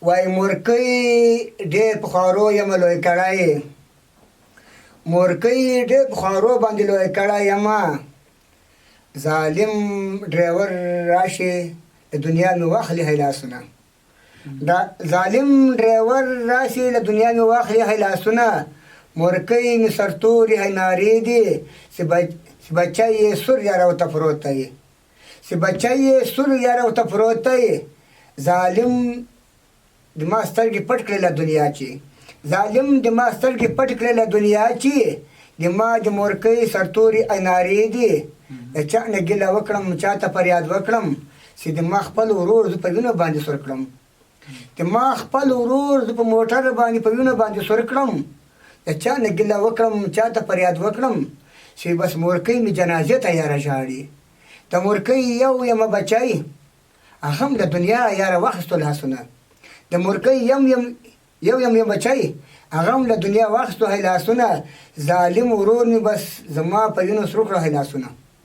وای مورکۍ ډېر په خوارو یم لوی کړی مورکۍ ډېر په خوارو باندې لوی کړی یم ظالم ډریور راشي د دنیا مې واخلي هیلاسونه دا ظالم ډریور راشي له دنیا مې واخلي هیلاسونه مورکۍ مې سرتوري هینارې دي چې بچی یې سور یاره ورته پروت دی چې بچی یې سور یاره ورته پروت دی ظالم د ما سترګې پټ کړې له دنیا چې ظالم د ما سترګې پټ کړې له دنیا چې د ما د مورکۍ سرتوري اینارې دي د چا نه ګیله وکړم چا ته فریاد وکړم چې د ما خپل ورور زه په وینو باندې سور کړم د ما خپل ورور زه په موټر باندې په وینو باندې سور کړم د چا نه ګیله وکړم چا ته فریاد وکړم چې بس مورکۍ مې جنازې ته یاره ژاړي د مورکۍ یو یمه بچی هغه هم د دنیا یاره واخیستو لاسونه د مورکۍ یم بچی هغه هم له دنیا واخیستو هیلاسونه ظالم ورور مې بس زما په وینو سرو کړه هیلاسونه